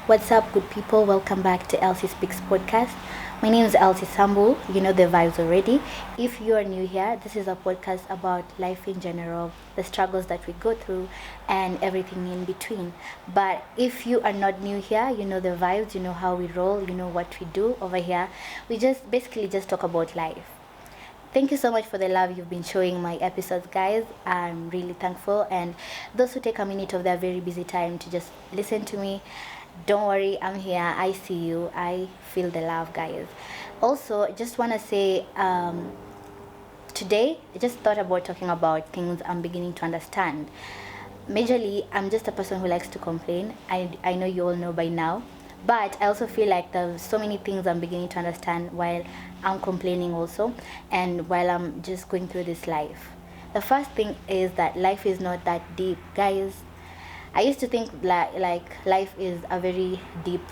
What's up, good people? Welcome back to Elsie Speaks Podcast. My name is Elsie Speaks. You know the vibes already. If you are new here, this is a podcast about life in general, the struggles that we go through, and everything in between. But if you are not new here, you know the vibes, you know how we roll, you know what we do over here. We just basically just talk about life. Thank you so much for the love you've been showing my episodes, guys. I'm really thankful. And those who take a minute of their very busy time to just listen to me, don't worry, I'm here. I see you. I feel the love, guys. Also, I just want to say today, I just thought about talking about things I'm beginning to understand. Majorly, I'm just a person who likes to complain. I know you all know by now. But I also feel like there's so many things I'm beginning to understand while I'm complaining also, and while I'm just going through this life. The first thing is that life is not that deep, guys. I used to think like life is a very deep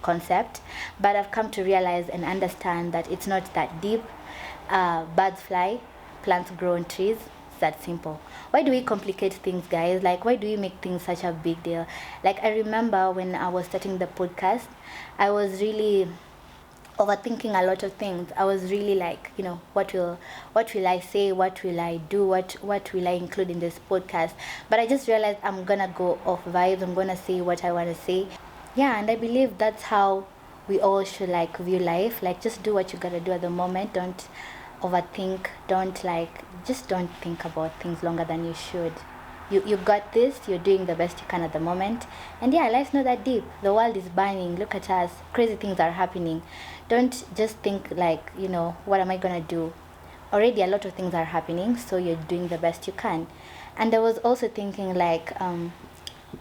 concept, but I've come to realize and understand that it's not that deep. Birds fly, plants grow on trees. It's that simple. Why do we complicate things, guys? Like, why do we make things such a big deal? Like, I remember when I was starting the podcast, I was really overthinking a lot of things. I was really like, what will I say? What will I do? What will I include in this podcast? But I just realized I'm gonna go off vibes. I'm gonna say what I want to say. Yeah, and I believe that's how we all should like view life. Like, just do what you gotta do at the moment. Don't overthink. Just don't think about things longer than you should. You got this. You're doing the best you can at the moment. And yeah, life's not that deep. The world is burning. Look at us. Crazy things are happening. Don't just think like, what am I gonna do? Already a lot of things are happening, so you're doing the best you can. And I was also thinking like,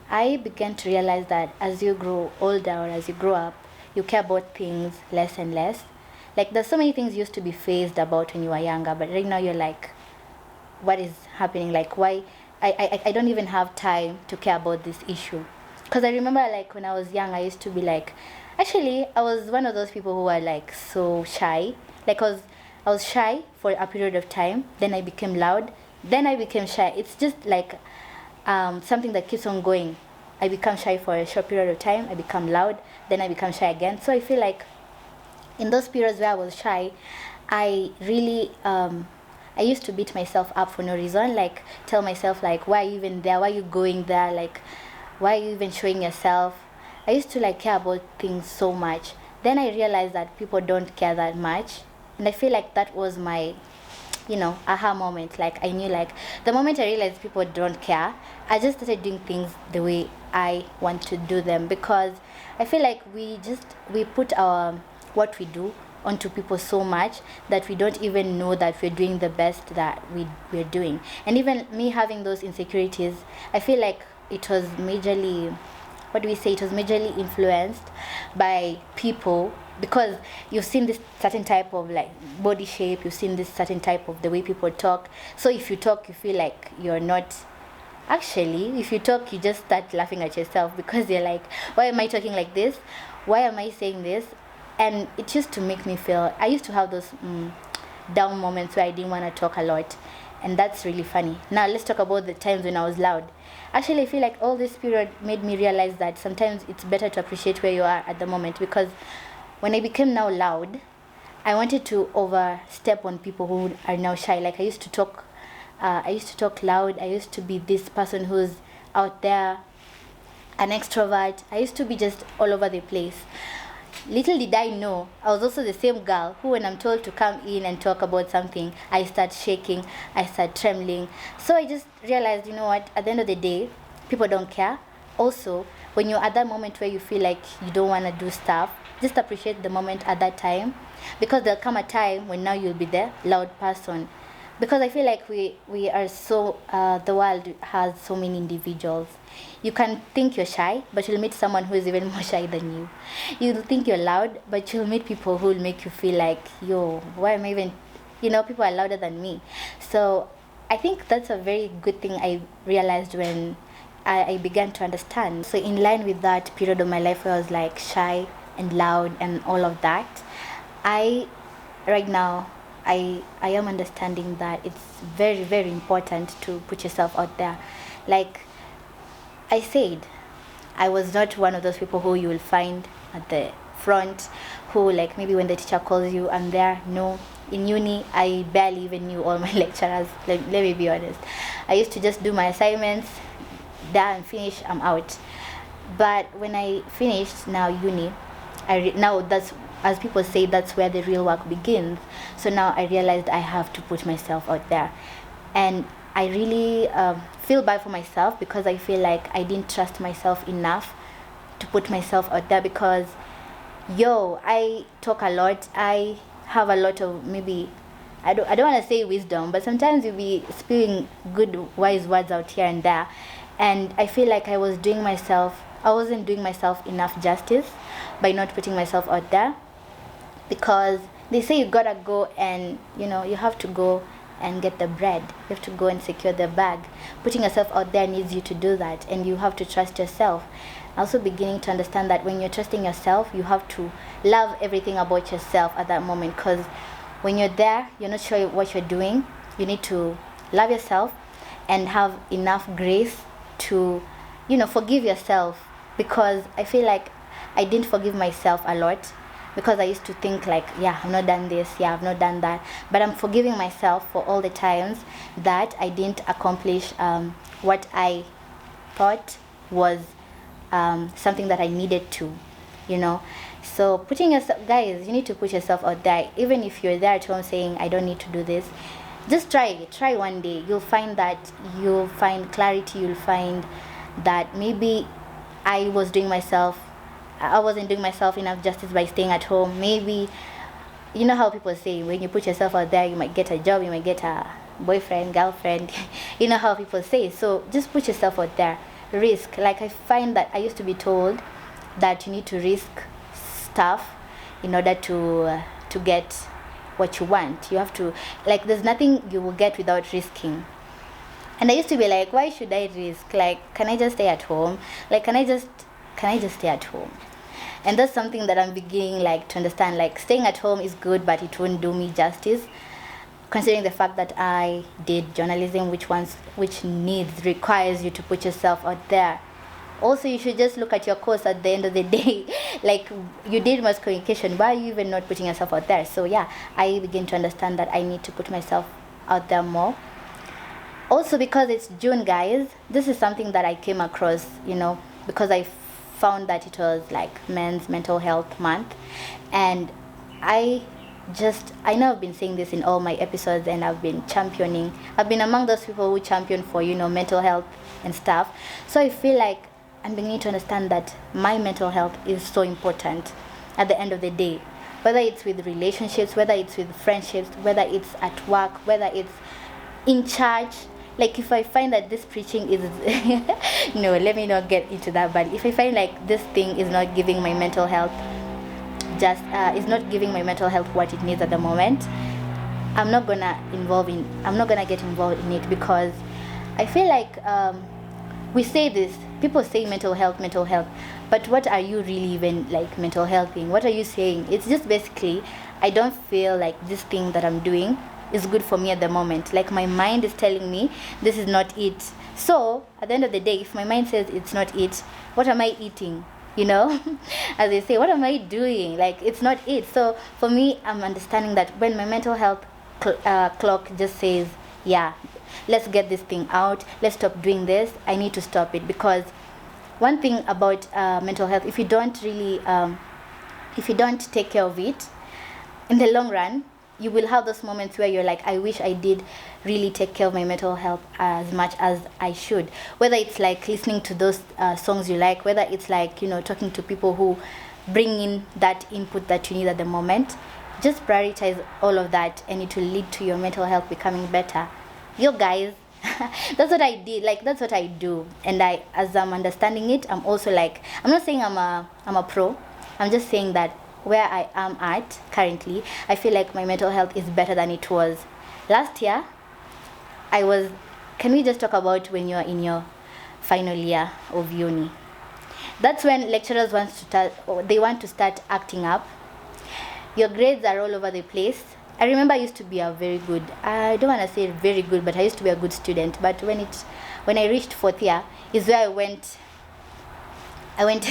I began to realize that as you grow older or as you grow up, you care about things less and less. Like, there's so many things you used to be phased about when you were younger, but right now you're like, what is happening? Like, why? I don't even have time to care about this issue. Because I remember like when I was young, I used to be like, actually, I was one of those people who were like so shy. Like, I was shy for a period of time, then I became loud, then I became shy. It's just like something that keeps on going. I become shy for a short period of time, I become loud, then I become shy again. So I feel like in those periods where I was shy, I really I used to beat myself up for no reason, like tell myself like, why are you even there? Why are you going there? Like, why are you even showing yourself? I used to like care about things so much. Then I realized that people don't care that much, and I feel like that was my aha moment. Like, I knew like the moment I realized people don't care, I just started doing things the way I want to do them, because I feel like we put our what we do onto people so much that we don't even know that we're doing the best that we're doing. And even me having those insecurities, I feel like it was majorly influenced by people, because you've seen this certain type of like body shape, you've seen this certain type of the way people talk. So if you talk, you feel like you're not. Actually, if you talk, you just start laughing at yourself, because you're like, why am I talking like this? Why am I saying this? And it used to make me feel, I used to have those down moments where I didn't want to talk a lot. And that's really funny. Now let's talk about the times when I was loud. Actually, I feel like all this period made me realize that sometimes it's better to appreciate where you are at the moment, because when I became now loud, I wanted to overstep on people who are now shy. Like, I used to talk loud. I used to be this person who's out there, an extrovert. I used to be just all over the place. Little did I know, I was also the same girl who, when I'm told to come in and talk about something, I start shaking, I start trembling. So I just realized, you know what, at the end of the day, people don't care. Also, when you're at that moment where you feel like you don't want to do stuff, just appreciate the moment at that time, because there'll come a time when now you'll be the loud person. Because I feel like we are so, the world has so many individuals. You can think you're shy, but you'll meet someone who is even more shy than you. You'll think you're loud, but you'll meet people who will make you feel like, yo, why am I even, people are louder than me. So I think that's a very good thing I realized when I began to understand. So in line with that period of my life where I was like shy and loud and all of that, right now, I am understanding that it's very, very important to put yourself out there. Like I said, I was not one of those people who you will find at the front, who like maybe when the teacher calls you, I'm there. No, in uni I barely even knew all my lecturers. Let me be honest. I used to just do my assignments, done, finish, I'm out. But when I finished now uni, now that's, as people say, that's where the real work begins. So now I realized I have to put myself out there, and I really feel bad for myself because I feel like I didn't trust myself enough to put myself out there. Because I talk a lot, I have a lot of, maybe I don't want to say wisdom, but sometimes you'll be spewing good wise words out here and there, and I feel like I wasn't doing myself enough justice by not putting myself out there. Because they say you gotta go and you have to go and get the bread, you have to go and secure the bag. Putting yourself out there needs you to do that, and you have to trust yourself. Also beginning to understand that when you're trusting yourself, you have to love everything about yourself at that moment. Because when you're there, you're not sure what you're doing. You need to love yourself and have enough grace to forgive yourself. Because I feel like I didn't forgive myself a lot, because I used to think like, I've not done this, I've not done that. But I'm forgiving myself for all the times that I didn't accomplish what I thought was something that I needed to, So putting yourself, guys, you need to put yourself out there. Even if you're there at home saying, I don't need to do this, just try one day. You'll find clarity. You'll find that maybe I wasn't doing myself enough justice by staying at home. Maybe, you know how people say, when you put yourself out there, you might get a job, you might get a boyfriend, girlfriend. You know how people say. So just put yourself out there. Risk. Like, I find that I used to be told that you need to risk stuff in order to get what you want. You have to, like, there's nothing you will get without risking. And I used to be like, why should I risk? Like, can I just stay at home? Like, can I just stay at home? And that's something that I'm beginning to understand. Like, staying at home is good, but it won't do me justice, considering the fact that I did journalism, which requires you to put yourself out there. Also, you should just look at your course at the end of the day. Like, you did mass communication, why are you even not putting yourself out there? So I begin to understand that I need to put myself out there more. Also, because it's June, guys, this is something that I came across, because I found that it was like Men's Mental Health Month, and I know I've been saying this in all my episodes, and I've been among those people who champion for mental health and stuff. So I feel like I'm beginning to understand that my mental health is so important at the end of the day, whether it's with relationships, whether it's with friendships, whether it's at work, whether it's in church. Like, if I find that this preaching is no, let me not get into that, but if I find like this thing is not giving my mental health what it needs at the moment, I'm not gonna get involved in it. Because I feel like we say this, people say mental health, but what are you really even like mental health thing? What are you saying? It's just basically, I don't feel like this thing that I'm doing is good for me at the moment. Like, my mind is telling me this is not it. So at the end of the day, if my mind says it's not it, what am I eating? As they say, what am I doing? Like, it's not it. So for me, I'm understanding that when my mental health clock just says, let's get this thing out, let's stop doing this, I need to stop it. Because one thing about mental health, if you don't take care of it, in the long run, you will have those moments where you're like, I wish I did really take care of my mental health as much as I should. Whether it's like listening to those songs you like, whether it's like, talking to people who bring in that input that you need at the moment. Just prioritize all of that, and it will lead to your mental health becoming better. Guys, that's what I did. Like, that's what I do. And as I'm understanding it, I'm also like, I'm not saying I'm a pro. I'm just saying that where I am at currently, I feel like my mental health is better than it was last year. Can we just talk about when you're in your final year of uni? That's when lecturers want to start acting up. Your grades are all over the place. I remember I used to be a very good, I don't want to say very good, but I used to be a good student. But when I reached fourth year is where I went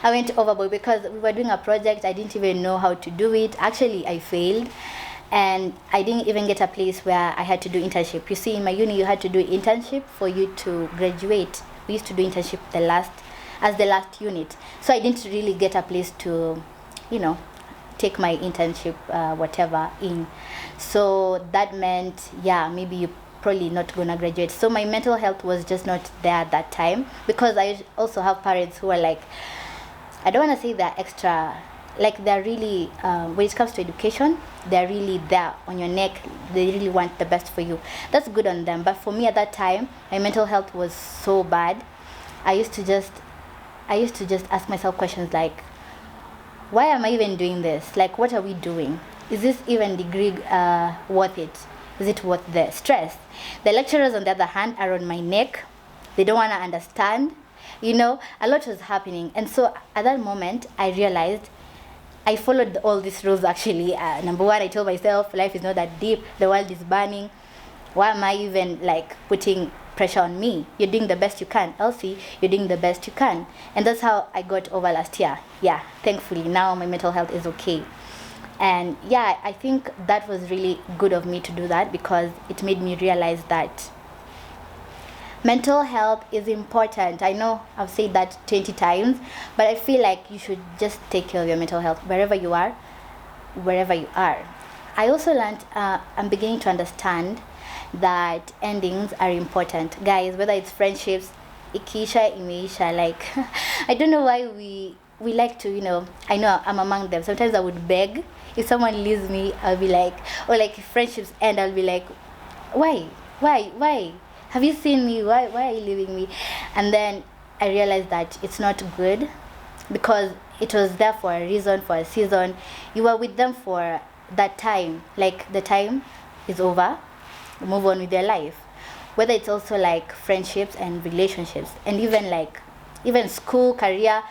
I went overboard because we were doing a project. I didn't even know how to do it. Actually, I failed, and I didn't even get a place where I had to do internship. You see, in my uni, you had to do internship for you to graduate. We used to do internship the last unit, so I didn't really get a place to, take my internship whatever in. So that meant, maybe you probably not gonna graduate. So my mental health was just not there at that time, because I also have parents who are like, I don't want to say they're extra, like they're really when it comes to education, they're really there on your neck. They really want the best for you. That's good on them, but for me at that time, my mental health was so bad. I used to just ask myself questions like, why am I even doing this? Like, what are we doing? Is this even degree worth it? Is it worth the stress? The lecturers, on the other hand, are on my neck. They don't want to understand. A lot was happening. And so at that moment, I realized I followed all these rules actually. Number one, I told myself, life is not that deep. The world is burning. Why am I even putting pressure on me? You're doing the best you can. Elsie, you're doing the best you can. And that's how I got over last year. Yeah, thankfully, now my mental health is okay. And I think that was really good of me to do that, because it made me realize that mental health is important. I know I've said that 20 times, but I feel like you should just take care of your mental health wherever you are. I also learned, I'm beginning to understand that endings are important. Guys, whether it's friendships, ikiisha, imeisha, I don't know why we like to, I know I'm among them. Sometimes I would beg. If someone leaves me, I'll be like, or if friendships end, I'll be like, why? Have you seen me? Why are you leaving me? And then I realized that it's not good, because it was there for a reason, for a season. You were with them for that time. The time is over. Move on with your life. Whether it's also friendships and relationships, and even school, career.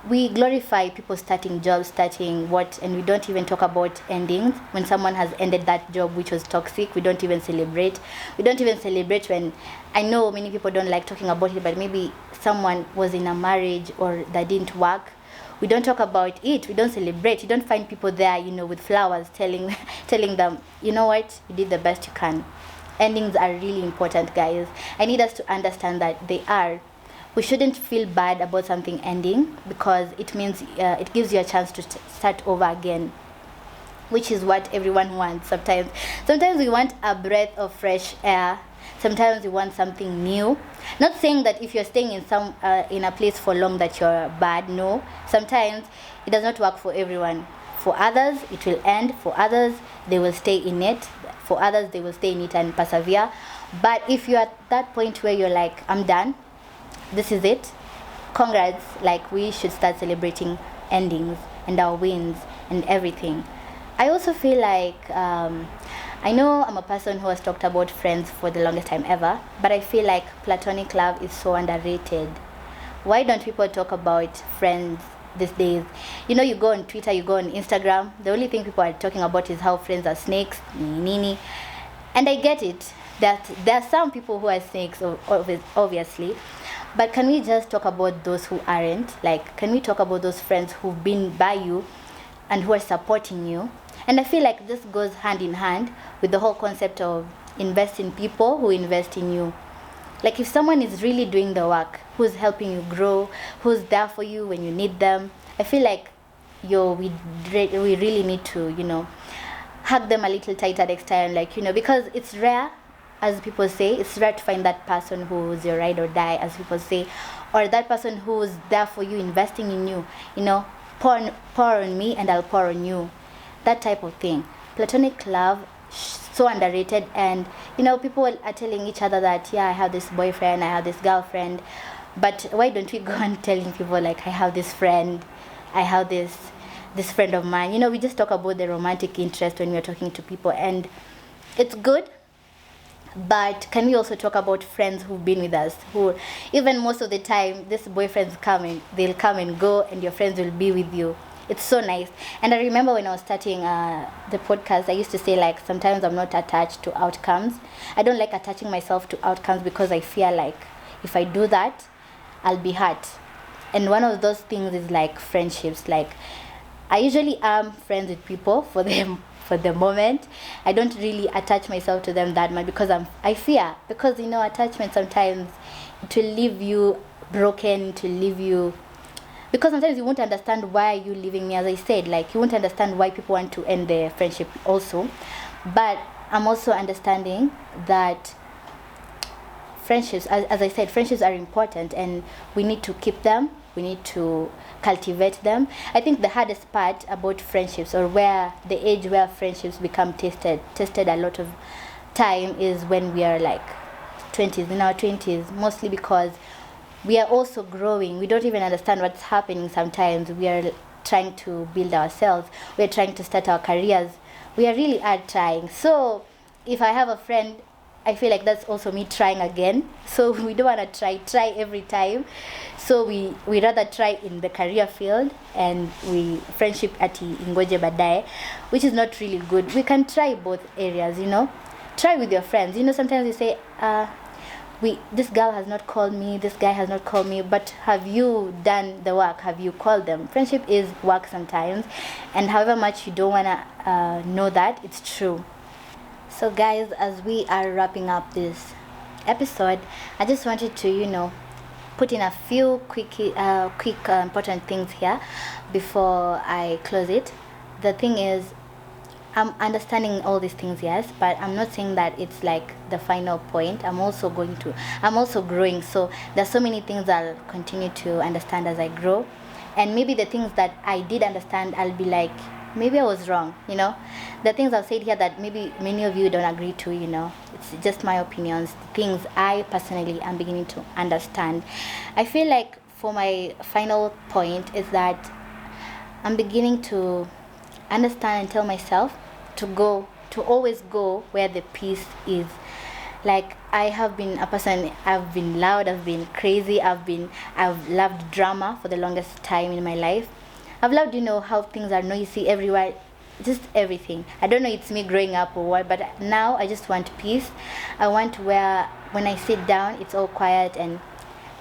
We glorify people starting jobs, and we don't even talk about endings. When someone has ended that job which was toxic, we don't even celebrate. We don't even celebrate when, I know many people don't like talking about it, but maybe someone was in a marriage or that didn't work. We don't talk about it. We don't celebrate. You don't find people there, with flowers telling them, you know what, you did the best you can. Endings are really important, guys. I need us to understand that they are. We shouldn't feel bad about something ending, because it means it gives you a chance to start over again, which is what everyone wants. Sometimes we want a breath of fresh air. Sometimes we want something new. Not saying that if you're staying in a place for long that you're bad. No. Sometimes it does not work for everyone. For others, it will end. For others, they will stay in it. For others, they will stay in it and persevere. But if you're at that point where you're like, I'm done, this is it, congrats. We should start celebrating endings and our wins and everything. I also feel I know I'm a person who has talked about friends for the longest time ever, but I feel like platonic love is so underrated. Why don't people talk about friends these days? You go on Twitter, you go on Instagram, the only thing people are talking about is how friends are snakes, nini. And I get it, that there are some people who are snakes, obviously. But can we just talk about those who aren't? Can we talk about those friends who've been by you and who are supporting you? And I feel like this goes hand in hand with the whole concept of invest in people who invest in you. If someone is really doing the work, who's helping you grow, who's there for you when you need them, I feel like we really need to, hug them a little tighter next time, because it's rare. As people say, it's rare to find that person who's your ride or die, as people say, or that person who's there for you, investing in you. Pour on me and I'll pour on you. That type of thing. Platonic love, so underrated. And people are telling each other that, I have this boyfriend, I have this girlfriend. But why don't we go on telling people I have this friend, I have this friend of mine? We just talk about the romantic interest when we're talking to people, and it's good. But can we also talk about friends who've been with us, who even most of the time, these boyfriends they'll come and go, and your friends will be with you. It's so nice. And I remember when I was starting the podcast, I used to say sometimes I'm not attached to outcomes. I don't like attaching myself to outcomes, because I fear if I do that, I'll be hurt. And one of those things is like friendships. Like, I usually am friends with people for the moment. I don't really attach myself to them that much because I fear, because attachment sometimes it will leave you broken, to leave you, because sometimes you won't understand why you leaving me. As I said, like, you won't understand why people want to end their friendship also. But I'm also understanding that friendships, as I said, friendships are important and we need to keep them. We need to cultivate them. I think the hardest part about friendships, or where the age where friendships become tested a lot of time, is when we are like 20s, in our 20s, mostly because we are also growing. We don't even understand what's happening sometimes. We are trying to build ourselves. We are trying to start our careers. We are really trying. So if I have a friend, I feel like that's also me trying again. So we don't want to try every time. So we rather try in the career field, and we friendship at 𝕾𝖆𝖉𝖎𝖆, which is not really good. We can try both areas, Try with your friends. Sometimes you say, this girl has not called me, this guy has not called me, but have you done the work? Have you called them? Friendship is work sometimes, and however much you don't want to know that, it's true. So guys, as we are wrapping up this episode, I just wanted to, put in a few quick important things here before I close it. The thing is, I'm understanding all these things, yes, but I'm not saying that it's like the final point. I'm also growing. So there's so many things I'll continue to understand as I grow. And maybe the things that I did understand, I'll be like, maybe I was wrong, The things I've said here that maybe many of you don't agree to, It's just my opinions, things I personally am beginning to understand. I feel like for my final point is that I'm beginning to understand and tell myself to always go where the peace is. Like, I have been a person, I've been loud, I've been crazy, I've loved drama for the longest time in my life. I've loved, how things are noisy everywhere, just everything. I don't know, it's me growing up or what, but now I just want peace. I want where when I sit down, it's all quiet and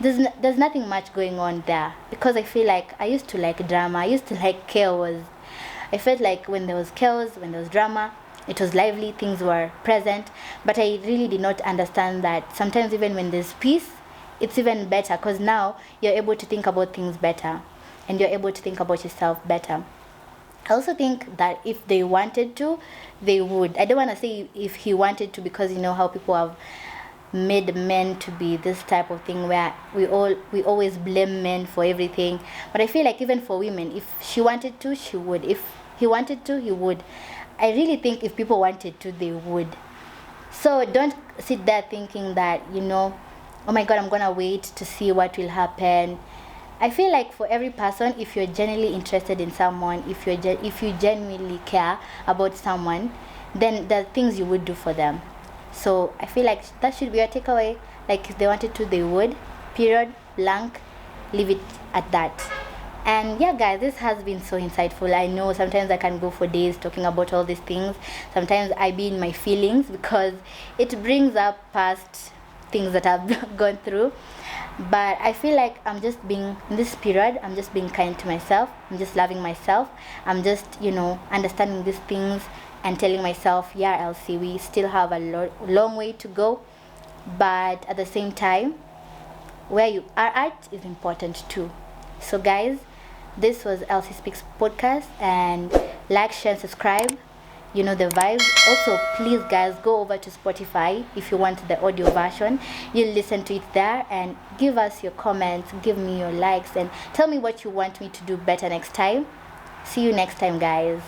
there's nothing much going on there, because I feel like I used to like drama, I used to like chaos. I felt like when there was chaos, when there was drama, it was lively, things were present, but I really did not understand that sometimes even when there's peace, it's even better, because now you're able to think about things better and you're able to think about yourself better. I also think that if they wanted to, they would. I don't want to say if he wanted to, because how people have made men to be this type of thing where we always blame men for everything. But I feel like even for women, if she wanted to, she would. If he wanted to, he would. I really think if people wanted to, they would. So don't sit there thinking that, oh my God, I'm gonna wait to see what will happen. I feel like for every person, if you're genuinely interested in someone, if you genuinely care about someone, then there are things you would do for them. So I feel like that should be your takeaway. Like, if they wanted to, they would. Period. Blank. Leave it at that. And yeah, guys, this has been so insightful. I know sometimes I can go for days talking about all these things. Sometimes I be in my feelings because it brings up past things that I've gone through. But I feel like I'm just being, in this period, I'm just being kind to myself. I'm just loving myself. I'm just, understanding these things and telling myself, yeah, Elsie, we still have a long way to go. But at the same time, where you are at is important too. So guys, this was Elsie Speaks Podcast, and like, share, and subscribe. The vibes. Also, please guys, go over to Spotify if you want the audio version. You'll listen to it there, and give us your comments, give me your likes, and tell me what you want me to do better next time. See you next time, guys.